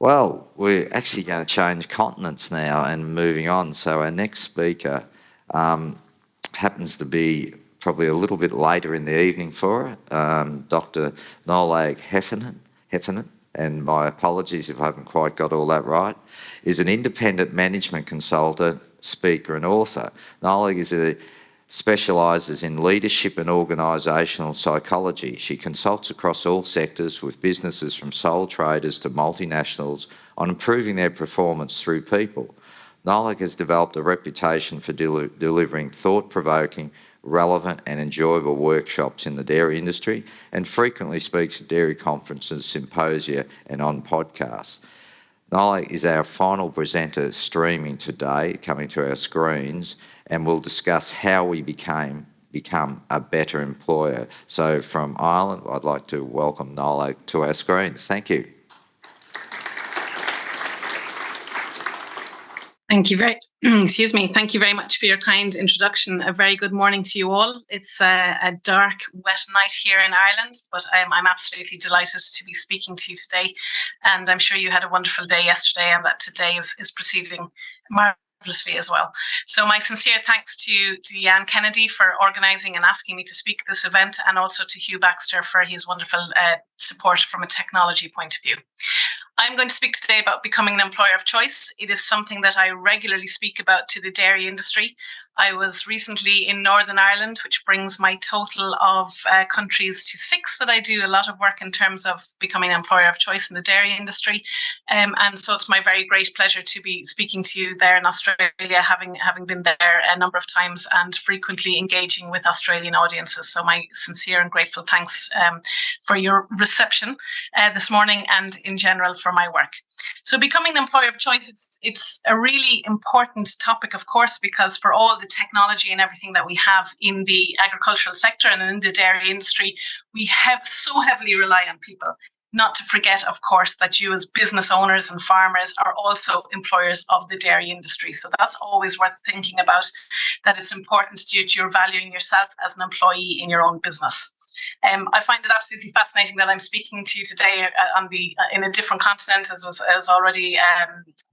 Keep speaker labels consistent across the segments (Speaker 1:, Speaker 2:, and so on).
Speaker 1: Well, we're actually going to change continents now and moving on. So our next speaker um, happens to be probably a little bit later in the evening for her, Dr. Nollaig Heffernan, and my apologies if I haven't quite got all that right, is an independent management consultant, speaker and author. Nollaig specialises in leadership and organisational psychology. She consults across all sectors with businesses from sole traders to multinationals on improving their performance through people. Nollaig has developed a reputation for delivering thought-provoking, relevant and enjoyable workshops in the dairy industry and frequently speaks at dairy conferences, symposia and on podcasts. Nollaig is our final presenter streaming today, coming to our screens, and we'll discuss how we become a better employer. So from Ireland, I'd like to welcome Nollaig to our screens. Thank you.
Speaker 2: Thank you Thank you very much for your kind introduction. A very good morning to you all. It's a dark, wet night here in Ireland, but I'm absolutely delighted to be speaking to you today. And I'm sure you had a wonderful day yesterday and that today is proceeding marvelously as well. So my sincere thanks to Jan Kennedy for organising and asking me to speak at this event, and also to Hugh Baxter for his wonderful support from a technology point of view. I'm going to speak today about becoming an employer of choice. It is something that I regularly speak about to the dairy industry. I was recently in Northern Ireland, which brings my total of countries to 6 that I do a lot of work in terms of becoming an employer of choice in the dairy industry. And so it's my very great pleasure to be speaking to you there in Australia, having been there a number of times and frequently engaging with Australian audiences. So my sincere and grateful thanks for your reception this morning and in general for my work. So becoming an employer of choice, it's a really important topic, of course, because for all the technology and everything that we have in the agricultural sector and in the dairy industry, we have so heavily rely on people. Not to forget, of course, that you as business owners and farmers are also employers of the dairy industry. So that's always worth thinking about, that it's important to you that you're valuing yourself as an employee in your own business. I find it absolutely fascinating that I'm speaking to you today in a different continent, as already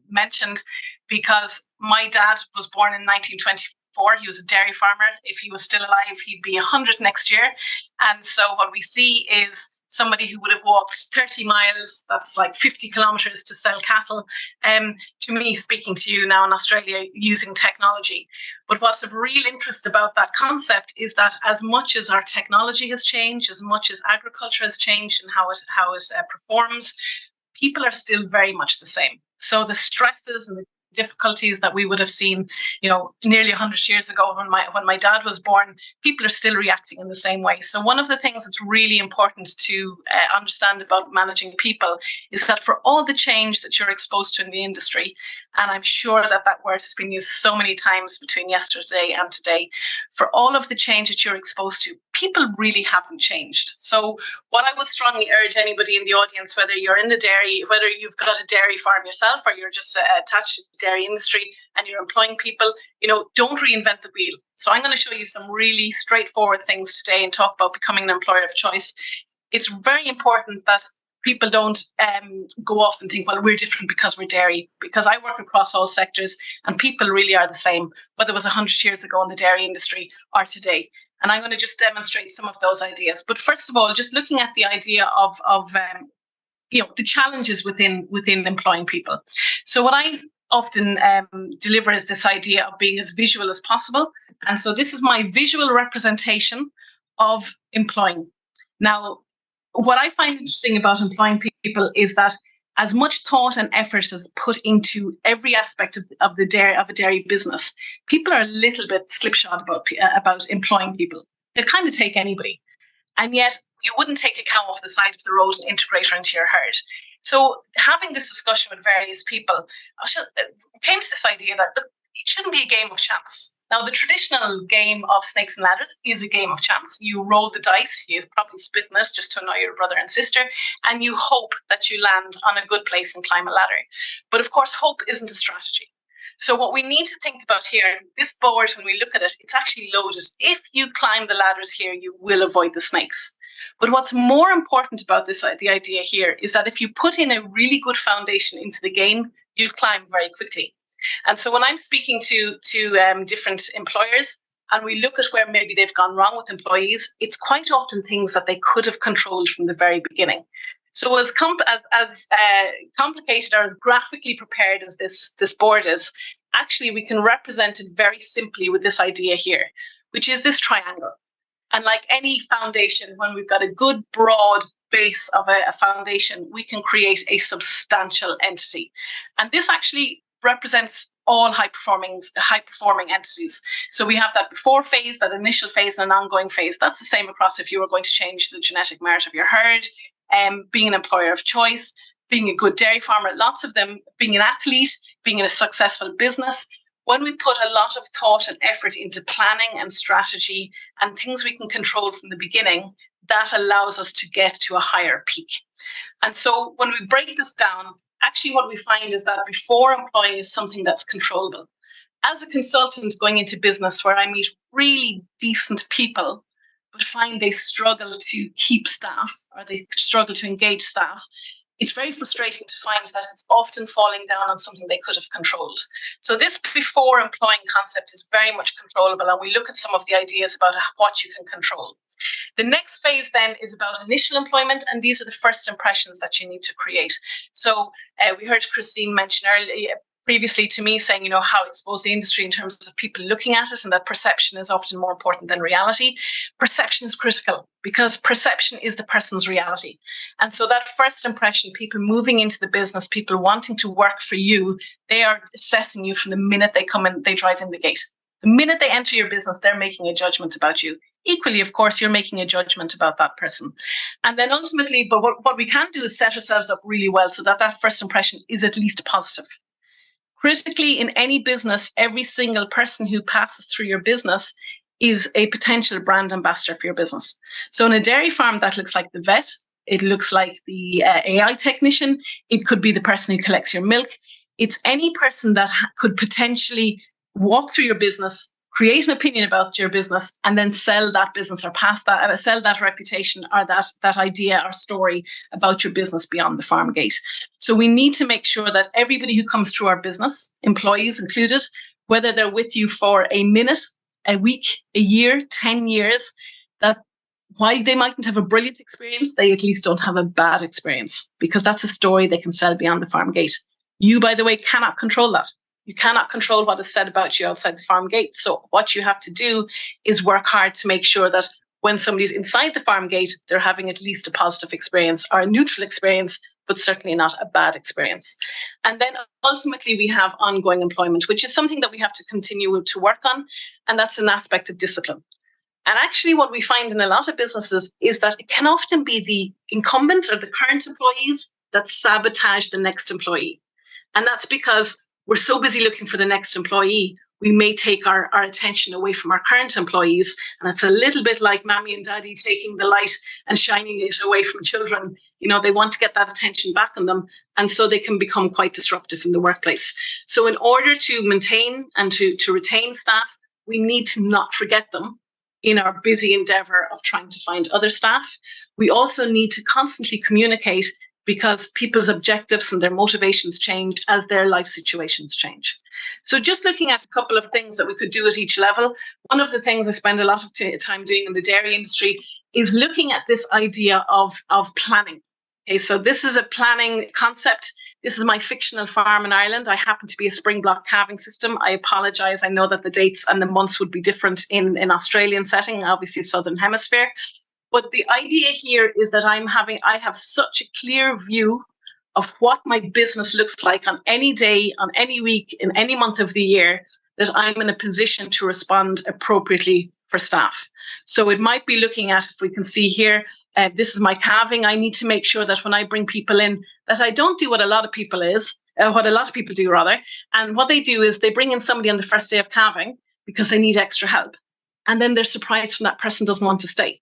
Speaker 2: mentioned, because my dad was born in 1924. He was a dairy farmer. If he was still alive, he'd be 100 next year. And so what we see is somebody who would have walked 30 miles, that's like 50 kilometres to sell cattle, to me speaking to you now in Australia using technology. But what's of real interest about that concept is that as much as our technology has changed, as much as agriculture has changed and how it performs, people are still very much the same. So the stresses and the difficulties that we would have seen, nearly 100 years ago when my dad was born, people are still reacting in the same way. So one of the things that's really important to understand about managing people is that for all the change that you're exposed to in the industry, and I'm sure that word has been used so many times between yesterday and today, for all of the change that you're exposed to, people really haven't changed. So what I would strongly urge anybody in the audience, whether you're in the dairy, whether you've got a dairy farm yourself or you're just attached to the dairy industry and you're employing people, don't reinvent the wheel. So I'm going to show you some really straightforward things today and talk about becoming an employer of choice. It's very important that people don't go off and think, well, we're different because we're dairy, because I work across all sectors and people really are the same, whether it was 100 years ago in the dairy industry or today. And I'm going to just demonstrate some of those ideas. But first of all, just looking at the idea of the challenges within employing people. So what I often deliver is this idea of being as visual as possible. And so this is my visual representation of employing. Now, what I find interesting about employing people is that as much thought and effort is put into every aspect of a dairy business, people are a little bit slipshod about employing people. They kind of take anybody. And yet you wouldn't take a cow off the side of the road and integrate her into your herd. So having this discussion with various people came to this idea that it shouldn't be a game of chance. Now, the traditional game of snakes and ladders is a game of chance. You roll the dice, you probably split in it just to annoy your brother and sister, and you hope that you land on a good place and climb a ladder. But of course, hope isn't a strategy. So what we need to think about here, this board, when we look at it, it's actually loaded. If you climb the ladders here, you will avoid the snakes. But what's more important about the idea here is that if you put in a really good foundation into the game, you'll climb very quickly. And so when I'm speaking to different employers, and we look at where maybe they've gone wrong with employees, it's quite often things that they could have controlled from the very beginning. So as complicated or as graphically prepared as this board is, actually we can represent it very simply with this idea here, which is this triangle. And like any foundation, when we've got a good broad base of a foundation, we can create a substantial entity. And this actually represents all high performing entities. So we have that before phase, that initial phase, and an ongoing phase. That's the same across if you were going to change the genetic merit of your herd, being an employer of choice, being a good dairy farmer, lots of them, being an athlete, being in a successful business. When we put a lot of thought and effort into planning and strategy and things we can control from the beginning, that allows us to get to a higher peak. And so when we break this down, actually what we find is that before employing is something that's controllable. As a consultant going into business where I meet really decent people, but find they struggle to keep staff or they struggle to engage staff, it's very frustrating to find that it's often falling down on something they could have controlled. So this before employing concept is very much controllable, and we look at some of the ideas about what you can control. The next phase then is about initial employment, and these are the first impressions that you need to create. So we heard Christine mention earlier, previously to me saying, how expose the industry in terms of people looking at it and that perception is often more important than reality. Perception is critical because perception is the person's reality. And so that first impression, people moving into the business, people wanting to work for you, they are assessing you from the minute they come in, they drive in the gate. The minute they enter your business, they're making a judgment about you. Equally, of course, you're making a judgment about that person. And then ultimately, but what we can do is set ourselves up really well so that that first impression is at least positive. Critically, in any business, every single person who passes through your business is a potential brand ambassador for your business. So in a dairy farm, that looks like the vet. It looks like the AI technician. It could be the person who collects your milk. It's any person that could potentially walk through your business, create an opinion about your business, and then sell that business or sell that reputation or that idea or story about your business beyond the farm gate. So we need to make sure that everybody who comes through our business, employees included, whether they're with you for a minute, a week, a year, 10 years, that while they mightn't have a brilliant experience, they at least don't have a bad experience, because that's a story they can sell beyond the farm gate. You, by the way, cannot control that. You cannot control what is said about you outside the farm gate. So what you have to do is work hard to make sure that when somebody's inside the farm gate, they're having at least a positive experience or a neutral experience, but certainly not a bad experience. And then ultimately we have ongoing employment, which is something that we have to continue to work on. And that's an aspect of discipline. And actually what we find in a lot of businesses is that it can often be the incumbent or the current employees that sabotage the next employee. And that's because we're so busy looking for the next employee, we may take our attention away from our current employees. And it's a little bit like mommy and daddy taking the light and shining it away from children. They want to get that attention back on them. And so they can become quite disruptive in the workplace. So in order to maintain and to retain staff, we need to not forget them in our busy endeavor of trying to find other staff. We also need to constantly communicate, because people's objectives and their motivations change as their life situations change. So just looking at a couple of things that we could do at each level, one of the things I spend a lot of time doing in the dairy industry is looking at this idea of planning. Okay, so this is a planning concept. This is my fictional farm in Ireland. I happen to be a spring block calving system. I apologise. I know that the dates and the months would be different in Australian setting, obviously Southern Hemisphere. But the idea here is that I have such a clear view of what my business looks like on any day, on any week, in any month of the year, that I'm in a position to respond appropriately for staff. So it might be looking at, if we can see here, this is my calving. I need to make sure that when I bring people in, that I don't do what a lot of people do rather. And what they do is they bring in somebody on the first day of calving because they need extra help. And then they're surprised when that person doesn't want to stay.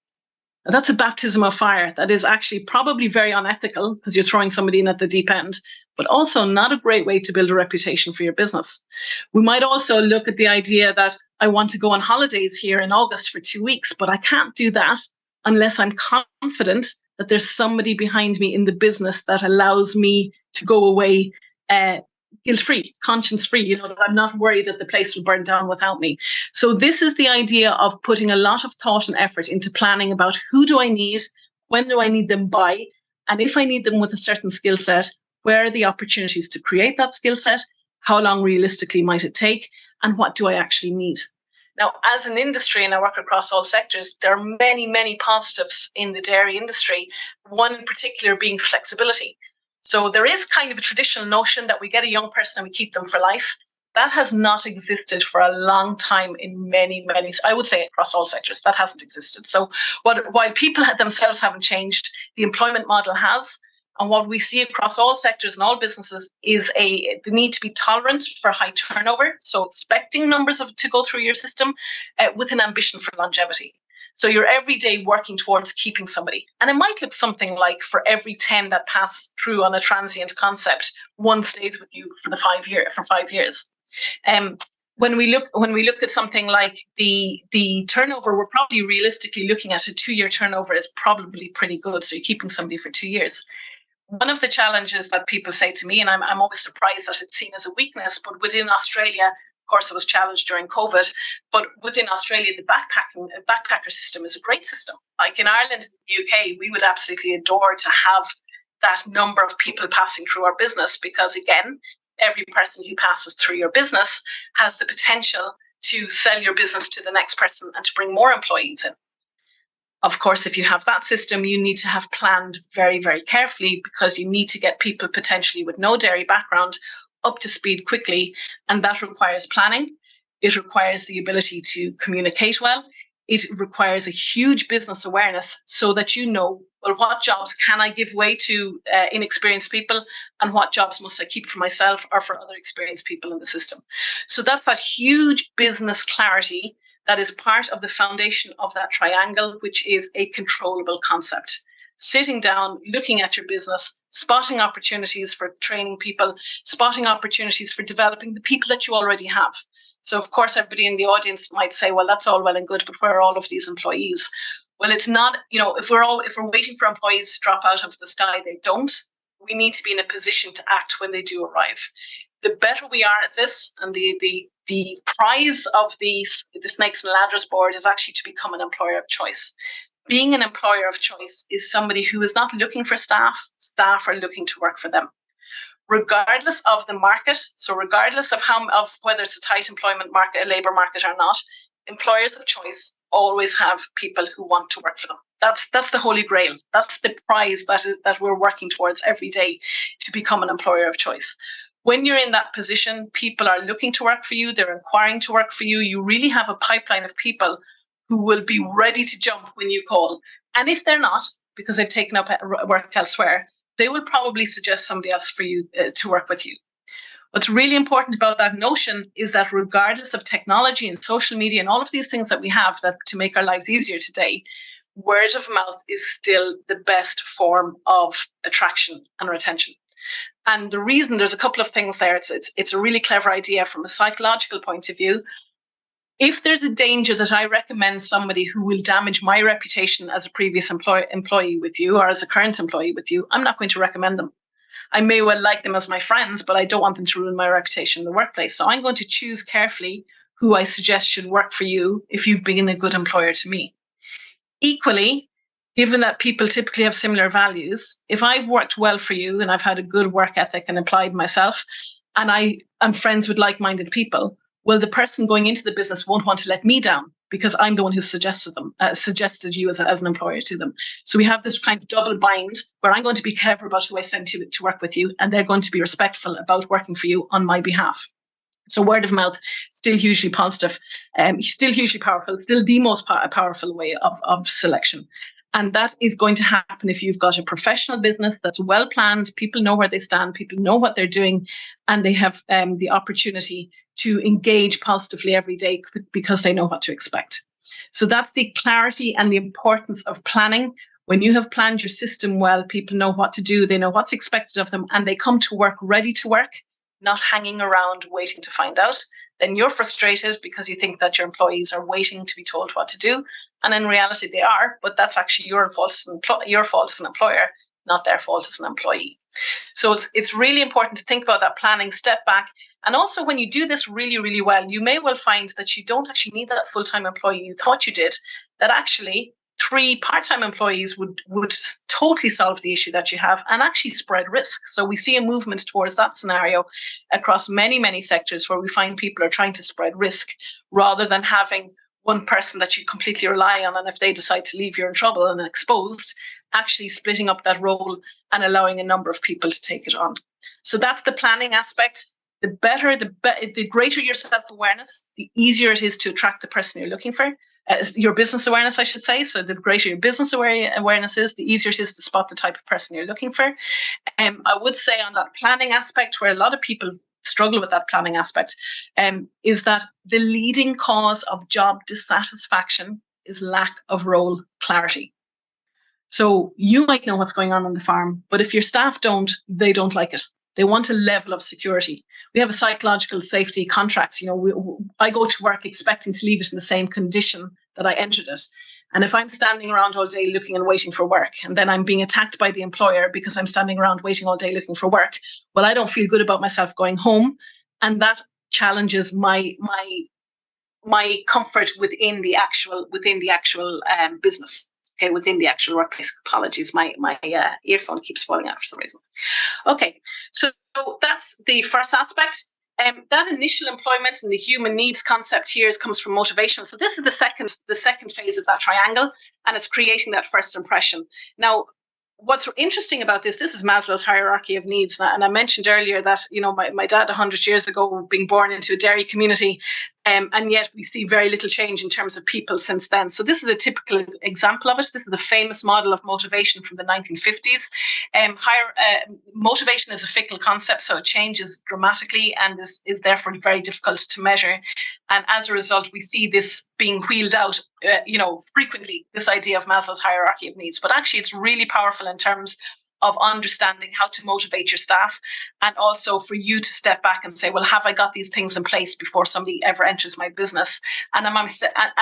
Speaker 2: And that's a baptism of fire. That is actually probably very unethical because you're throwing somebody in at the deep end, but also not a great way to build a reputation for your business. We might also look at the idea that I want to go on holidays here in August for 2 weeks, but I can't do that unless I'm confident that there's somebody behind me in the business that allows me to go away guilt-free, conscience-free, that I'm not worried that the place will burn down without me. So this is the idea of putting a lot of thought and effort into planning about who do I need, when do I need them by, and if I need them with a certain skill set, where are the opportunities to create that skill set, how long realistically might it take, and what do I actually need? Now, as an industry, and I work across all sectors, there are many, many positives in the dairy industry, one in particular being flexibility. So there is kind of a traditional notion that we get a young person and we keep them for life. That has not existed for a long time in many, I would say across all sectors, that hasn't existed. So while people themselves haven't changed, the employment model has. And what we see across all sectors and all businesses is the need to be tolerant for high turnover. So expecting numbers to go through your system with an ambition for longevity. So you're every day working towards keeping somebody. And it might look something like for every 10 that pass through on a transient concept, one stays with you for 5 years. When we look at something like the turnover, we're probably realistically looking at a 2-year turnover is probably pretty good. So you're keeping somebody for 2 years. One of the challenges that people say to me, and I'm always surprised that it's seen as a weakness, but within Australia, of course, it was challenged during COVID, but within Australia, the backpacker system is a great system. Like in Ireland, the UK, we would absolutely adore to have that number of people passing through our business because, again, every person who passes through your business has the potential to sell your business to the next person and to bring more employees in. Of course, if you have that system, you need to have planned very, very carefully because you need to get people potentially with no dairy background up to speed quickly. And that requires planning. It requires the ability to communicate well. It requires a huge business awareness so that well, what jobs can I give away to inexperienced people and what jobs must I keep for myself or for other experienced people in the system. So that's that huge business clarity that is part of the foundation of that triangle, which is a controllable concept. Sitting down, looking at your business, spotting opportunities for training people, spotting opportunities for developing the people that you already have. So, of course, everybody in the audience might say, well, that's all well and good, but where are all of these employees? Well, it's not, if we're waiting for employees to drop out of the sky, they don't. We need to be in a position to act when they do arrive. The better we are at this, and the prize of the Snakes and Ladders board is actually to become an employer of choice. Being an employer of choice is somebody who is not looking for staff. Staff are looking to work for them. Regardless of the market, so regardless of whether it's a tight employment market, a labour market or not, employers of choice always have people who want to work for them. That's the holy grail. That's the prize that we're working towards every day to become an employer of choice. When you're in that position, people are looking to work for you. They're inquiring to work for you. You really have a pipeline of people who will be ready to jump when you call. And if they're not, because they've taken up work elsewhere, they will probably suggest somebody else for you to work with you. What's really important about that notion is that regardless of technology and social media and all of these things that we have that to make our lives easier today, word of mouth is still the best form of attraction and retention. And the reason, there's a couple of things there. It's a really clever idea from a psychological point of view. If there's a danger that I recommend somebody who will damage my reputation as a previous employee with you or as a current employee with you, I'm not going to recommend them. I may well like them as my friends, but I don't want them to ruin my reputation in the workplace. So I'm going to choose carefully who I suggest should work for you if you've been a good employer to me. Equally, given that people typically have similar values, if I've worked well for you and I've had a good work ethic and applied myself, and I am friends with like-minded people, well, the person going into the business won't want to let me down because I'm the one who suggested you as an employer to them. So we have this kind of double bind where I'm going to be clever about who I send to work with you, and they're going to be respectful about working for you on my behalf. So word of mouth, still hugely positive, still hugely powerful, still the most powerful way of selection. And that is going to happen if you've got a professional business that's well planned, people know where they stand, people know what they're doing, and they have the opportunity to engage positively every day because they know what to expect. So that's the clarity and the importance of planning. When you have planned your system well, people know what to do, they know what's expected of them, and they come to work ready to work, not hanging around waiting to find out. Then you're frustrated because you think that your employees are waiting to be told what to do. And in reality, they are, but that's actually your fault as an employer, not their fault as an employee. So it's really important to think about that planning, step back. And also, when you do this really, really well, you may well find that you don't actually need that full-time employee you thought you did, that actually 3 part-time employees would totally solve the issue that you have and actually spread risk. So we see a movement towards that scenario across many, many sectors where we find people are trying to spread risk rather than having one person that you completely rely on. And if they decide to leave, you're in trouble and exposed, actually splitting up that role and allowing a number of people to take it on. So that's the planning aspect. The greater your self-awareness, the easier it is to attract the person you're looking for. Your business awareness, I should say. So the greater your business awareness is, the easier it is to spot the type of person you're looking for. I would say on that planning aspect, where a lot of people struggle with that planning aspect, is that the leading cause of job dissatisfaction is lack of role clarity. So you might know what's going on the farm, but if your staff don't, they don't like it. They want a level of security. We have a psychological safety contract. I go to work expecting to leave it in the same condition that I entered it. And if I'm standing around all day looking and waiting for work, and then I'm being attacked by the employer because I'm standing around waiting all day looking for work, well, I don't feel good about myself going home. And that challenges my comfort within the actual business. Okay, within the actual workplace. Apologies, my earphone keeps falling out for some reason. Okay, so that's the first aspect. That initial employment and the human needs concept here comes from motivation. So this is the second phase of that triangle, and it's creating that first impression. Now, what's interesting about this is Maslow's hierarchy of needs. And I mentioned earlier that, my dad 100 years ago being born into a dairy community, and yet we see very little change in terms of people since then. So this is a typical example of it. This is a famous model of motivation from the 1950s. Motivation is a fickle concept, so it changes dramatically and is therefore very difficult to measure. And as a result, we see this being wheeled out, frequently, this idea of Maslow's hierarchy of needs. But actually, it's really powerful in terms of understanding how to motivate your staff, and also for you to step back and say, well, have I got these things in place before somebody ever enters my business? And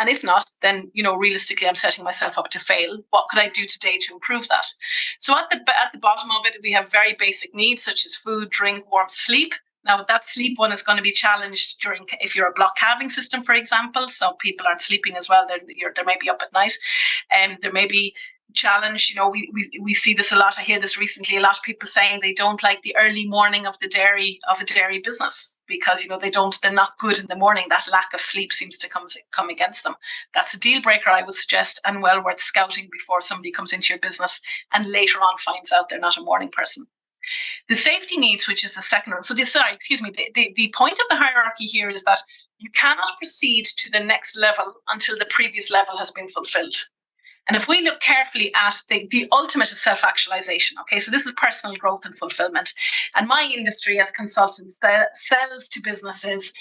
Speaker 2: if not, then, realistically, I'm setting myself up to fail. What could I do today to improve that? So at the bottom of it, we have very basic needs such as food, drink, warmth, sleep. Now, that sleep one is going to be challenged if you're a block calving system, for example. So people aren't sleeping as well. They may be up at night. There may be challenge. We see this a lot. I hear this recently. A lot of people saying they don't like the early morning of a dairy business because they're not good in the morning. That lack of sleep seems to come against them. That's a deal breaker, I would suggest, and well worth scouting before somebody comes into your business and later on finds out they're not a morning person. The safety needs, which is the second one. So the point of the hierarchy here is that you cannot proceed to the next level until the previous level has been fulfilled. And if we look carefully at the ultimate is self-actualization, okay, so this is personal growth and fulfillment. And my industry as consultants sells to businesses,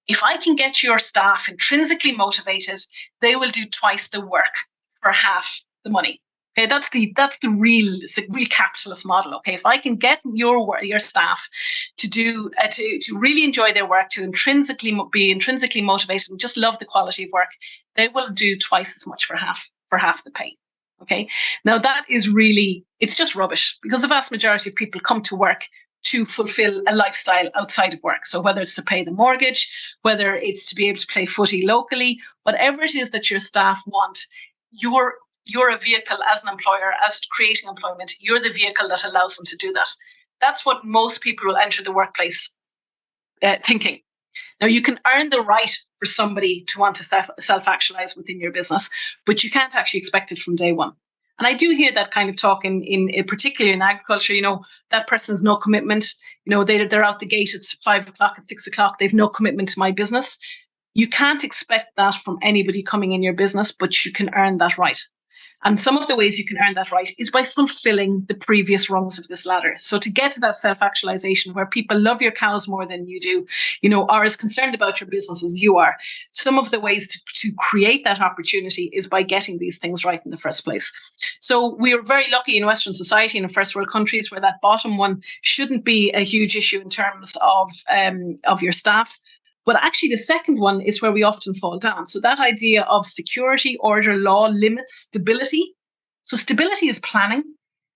Speaker 2: if I can get your staff intrinsically motivated, they will do twice the work for half the money. Okay, that's the real capitalist model. Okay, if I can get your staff to really enjoy their work, to be intrinsically motivated and just love the quality of work, they will do twice as much for half the pay. Okay, now that is it's just rubbish, because the vast majority of people come to work to fulfill a lifestyle outside of work. So whether it's to pay the mortgage, whether it's to be able to play footy locally, whatever it is that your staff want, you're a vehicle as an employer, as creating employment. You're the vehicle that allows them to do that. That's what most people will enter the workplace thinking. Now, you can earn the right for somebody to want to self-actualize within your business, but you can't actually expect it from day one. And I do hear that kind of talk in particularly in agriculture. That person has no commitment. They're out the gate at 5 o'clock, at 6 o'clock. They've no commitment to my business. You can't expect that from anybody coming in your business, but you can earn that right. And some of the ways you can earn that right is by fulfilling the previous rungs of this ladder. So to get to that self-actualization where people love your cows more than you do, are as concerned about your business as you are, some of the ways to create that opportunity is by getting these things right in the first place. So we are very lucky in Western society and in first world countries where that bottom one shouldn't be a huge issue in terms of your staff. But actually, the second one is where we often fall down. So that idea of security, order, law, limits, stability. So stability is planning.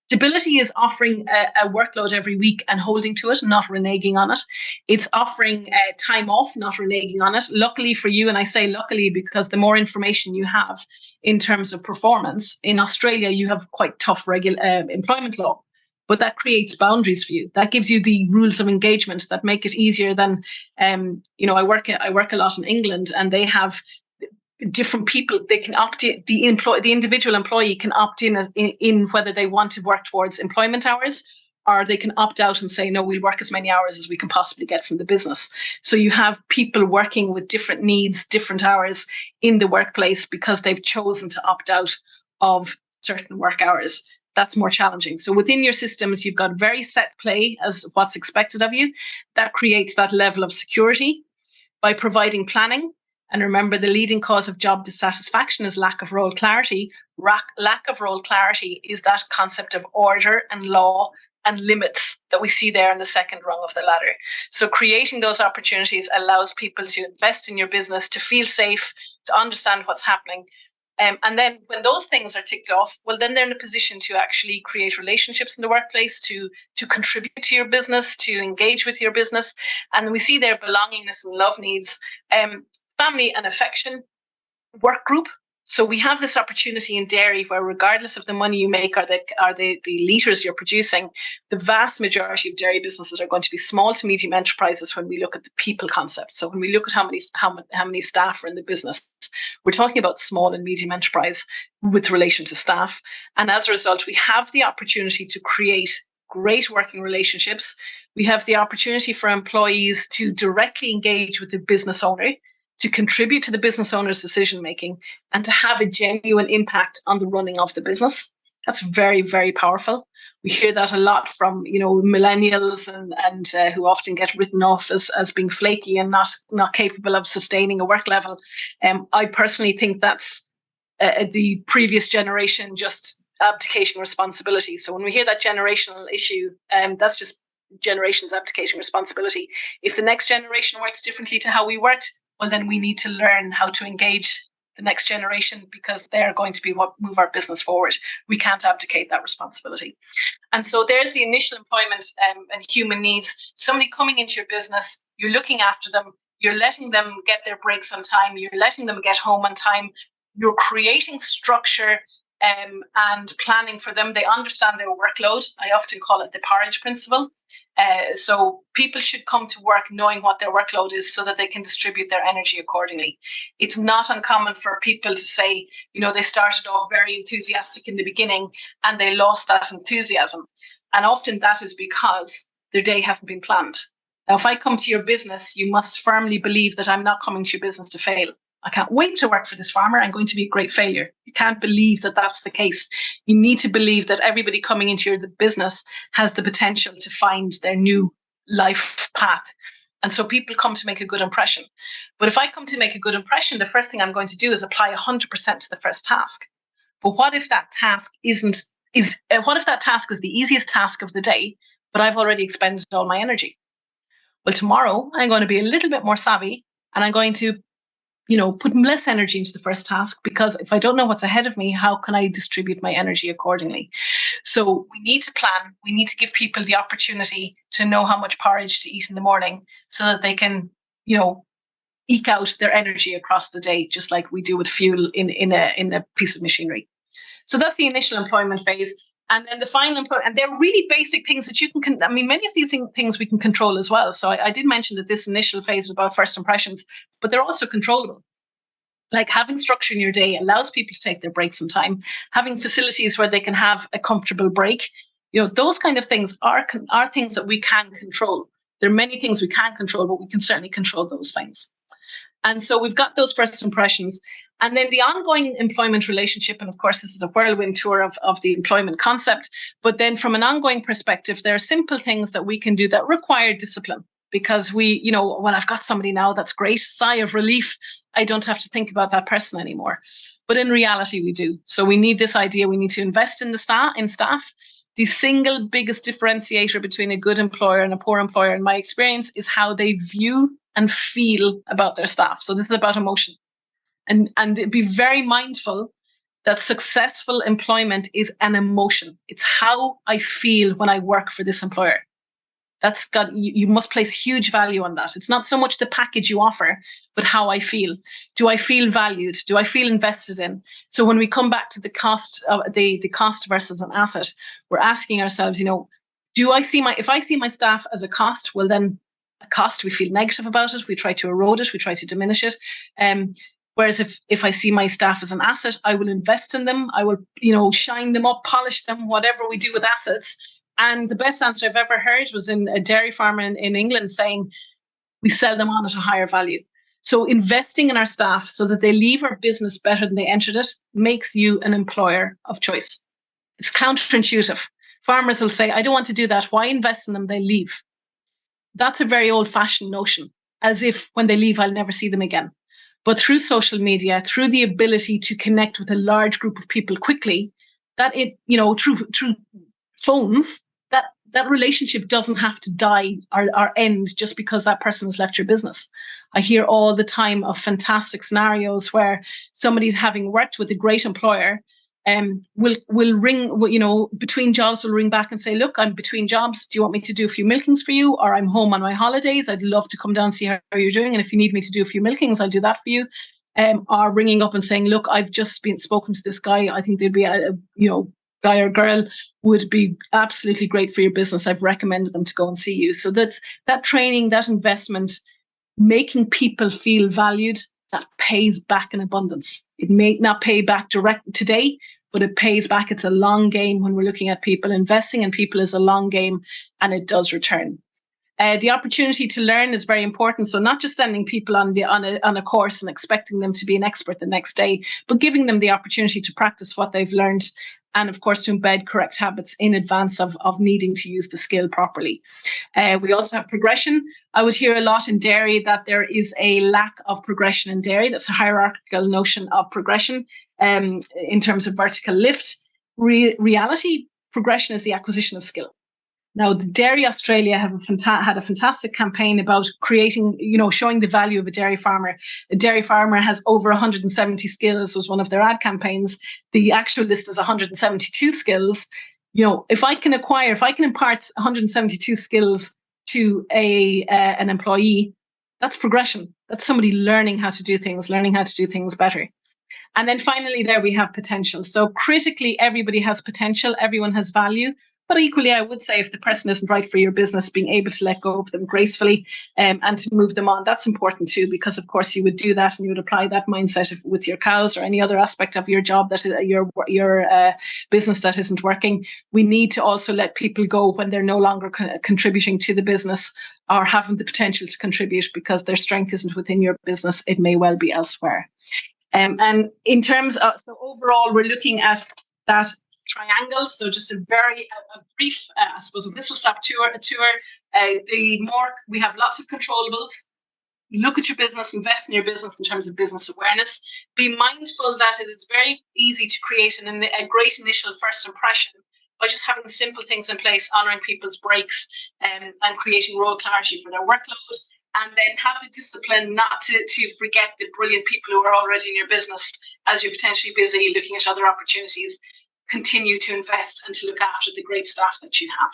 Speaker 2: Stability is offering a workload every week and holding to it, not reneging on it. It's offering time off, not reneging on it. Luckily for you, and I say luckily because the more information you have in terms of performance, in Australia, you have quite tough employment law. But that creates boundaries for you. That gives you the rules of engagement that make it easier than, I work a lot in England, and they have different people. They can opt in. The individual employee can opt in whether they want to work towards employment hours, or they can opt out and say, no, we'll work as many hours as we can possibly get from the business. So you have people working with different needs, different hours in the workplace because they've chosen to opt out of certain work hours. That's more challenging. So within your systems, you've got very set play as what's expected of you. That creates that level of security by providing planning. And remember, the leading cause of job dissatisfaction is lack of role clarity. Lack of role clarity is that concept of order and law and limits that we see there in the second rung of the ladder. So creating those opportunities allows people to invest in your business, to feel safe, to understand what's happening. And then when those things are ticked off, well, then they're in a position to actually create relationships in the workplace, to contribute to your business, to engage with your business. And we see their belongingness and love needs, family and affection, work group. So we have this opportunity in dairy where, regardless of the money you make or the litres you're producing, the vast majority of dairy businesses are going to be small to medium enterprises when we look at the people concept. So when we look at how many staff are in the business, we're talking about small and medium enterprise with relation to staff. And as a result, we have the opportunity to create great working relationships. We have the opportunity for employees to directly engage with the business owner, to contribute to the business owner's decision making, and to have a genuine impact on the running of the business. That's very, very powerful. We hear that a lot from millennials and who often get written off as being flaky and not capable of sustaining a work level. I personally think that's the previous generation just abdicating responsibility. So when we hear that generational issue, that's just generations abdicating responsibility. If the next generation works differently to how we worked, well, then we need to learn how to engage the next generation, because they're going to be what move our business forward. We can't abdicate that responsibility. And so there's the initial employment and human needs. Somebody coming into your business, you're looking after them, you're letting them get their breaks on time, you're letting them get home on time, you're creating structure and planning for them. They understand their workload. I often call it the porridge principle. So people should come to work knowing what their workload is so that they can distribute their energy accordingly. It's not uncommon for people to say, they started off very enthusiastic in the beginning and they lost that enthusiasm. And often that is because their day hasn't been planned. Now, if I come to your business, you must firmly believe that I'm not coming to your business to fail. I can't wait to work for this farmer. I'm going to be a great failure. You can't believe that that's the case. You need to believe that everybody coming into your business has the potential to find their new life path. And so people come to make a good impression. But if I come to make a good impression, the first thing I'm going to do is apply 100% to the first task. But what if that task is the easiest task of the day, but I've already expended all my energy? Well, tomorrow I'm going to be a little bit more savvy, and I'm going to put less energy into the first task, because if I don't know what's ahead of me, how can I distribute my energy accordingly? So we need to plan. We need to give people the opportunity to know how much porridge to eat in the morning so that they can, eke out their energy across the day, just like we do with fuel in a piece of machinery. So that's the initial employment phase. And then the final employment, and they're really basic things that you can, many of these things we can control as well. So I did mention that this initial phase is about first impressions, but they're also controllable. Like having structure in your day allows people to take their breaks in time, having facilities where they can have a comfortable break. Those kind of things are things that we can control. There are many things we can't control, but we can certainly control those things. And so we've got those first impressions. And then the ongoing employment relationship, and of course, this is a whirlwind tour of the employment concept. But then from an ongoing perspective, there are simple things that we can do that require discipline, because I've got somebody now, that's great, sigh of relief. I don't have to think about that person anymore. But in reality, we do. So we need this idea. We need to invest in staff. The single biggest differentiator between a good employer and a poor employer, in my experience, is how they view and feel about their staff. So this is about emotion. And be very mindful that successful employment is an emotion. It's how I feel when I work for this employer. That's got you must place huge value on that. It's not so much the package you offer, but how I feel. Do I feel valued? Do I feel invested in? So when we come back to the cost of the cost versus an asset, we're asking ourselves, do I see if I see my staff as a cost, well then a cost, we feel negative about it, we try to erode it, we try to diminish it. Whereas if I see my staff as an asset, I will invest in them, I will, shine them up, polish them, whatever we do with assets. And the best answer I've ever heard was in a dairy farmer in England saying, we sell them on at a higher value. So investing in our staff so that they leave our business better than they entered it makes you an employer of choice. It's counterintuitive. Farmers will say, I don't want to do that. Why invest in them? They leave. That's a very old-fashioned notion, as if when they leave, I'll never see them again. But through social media, through the ability to connect with a large group of people quickly, through phones, that relationship doesn't have to die or end just because that person has left your business. I hear all the time of fantastic scenarios where somebody's having worked with a great employer will ring, between jobs will ring back and say, look, I'm between jobs. Do you want me to do a few milkings for you? Or I'm home on my holidays. I'd love to come down and see how you're doing. And if you need me to do a few milkings, I'll do that for you. Or ringing up and saying, look, I've just spoken to this guy. I think there'd be guy or girl would be absolutely great for your business. I've recommended them to go and see you. So that's that training, that investment, making people feel valued, that pays back in abundance. It may not pay back direct today, but it pays back. It's a long game when we're looking at people. Investing in people is a long game, and it does return. The opportunity to learn is very important. So not just sending people on a course and expecting them to be an expert the next day, but giving them the opportunity to practice what they've learned, and of course to embed correct habits in advance of needing to use the skill properly. We also have progression. I would hear a lot in dairy that there is a lack of progression in dairy. That's a hierarchical notion of progression in terms of vertical lift. Reality, progression is the acquisition of skill. Now, the Dairy Australia had a fantastic campaign about creating, showing the value of a dairy farmer. A dairy farmer has over 170 skills, was one of their ad campaigns. The actual list is 172 skills. If I can impart 172 skills to an employee, that's progression. That's somebody learning how to do things better. And then finally, there we have potential. So critically, everybody has potential. Everyone has value. But equally, I would say if the person isn't right for your business, being able to let go of them gracefully and to move them on, that's important too, because of course you would do that and you would apply that mindset with your cows or any other aspect of your job that your business that isn't working. We need to also let people go when they're no longer contributing to the business or having the potential to contribute, because their strength isn't within your business. It may well be elsewhere. And in terms of, so overall, we're looking at that triangle. So just a brief, I suppose, a whistle-stop tour. The more we have lots of controllables. Look at your business, invest in your business in terms of business awareness. Be mindful that it is very easy to create a great initial first impression by just having simple things in place, honouring people's breaks and creating role clarity for their workload. And then have the discipline not to forget the brilliant people who are already in your business as you're potentially busy looking at other opportunities. Continue to invest and to look after the great staff that you have.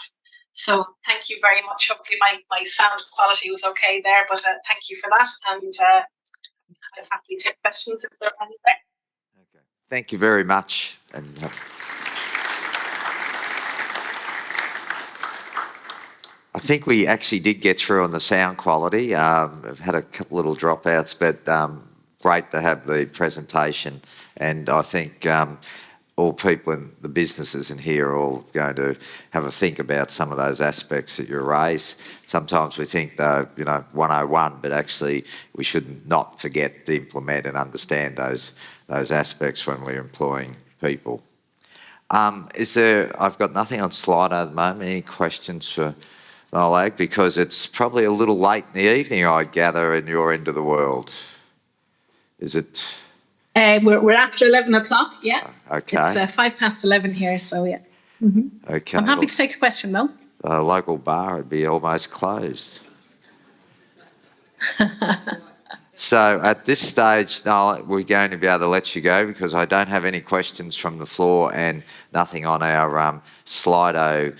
Speaker 2: So thank you very much. Hopefully my sound quality was okay there, but thank you for that. And I'm happy to take questions if there are any there.
Speaker 1: Okay. Thank you very much. And I think we actually did get through on the sound quality. I've had a couple little dropouts, but great to have the presentation. And I think all people in the businesses in here are all going to have a think about some of those aspects that you raise. Sometimes we think they're, 101, but actually we should not forget to implement and understand those aspects when we're employing people. I've got nothing on Slido at the moment. Any questions for Nollaig? Because it's probably a little late in the evening, I gather, in your end of the world. Is it?
Speaker 2: We're after 11 o'clock, yeah.
Speaker 1: Okay.
Speaker 2: It's 11:05 here, so yeah. Mm-hmm.
Speaker 1: Okay.
Speaker 2: I'm happy to take a question, though.
Speaker 1: The local bar would be almost closed. So at this stage, Nollaig, we're going to be able to let you go because I don't have any questions from the floor and nothing on our Slido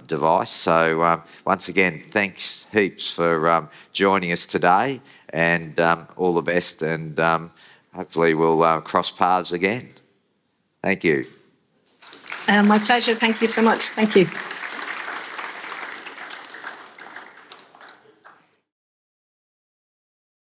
Speaker 1: device. So once again, thanks heaps for joining us today, and all the best, and hopefully we'll cross paths again. Thank you.
Speaker 2: My pleasure. Thank you so much. Thank you.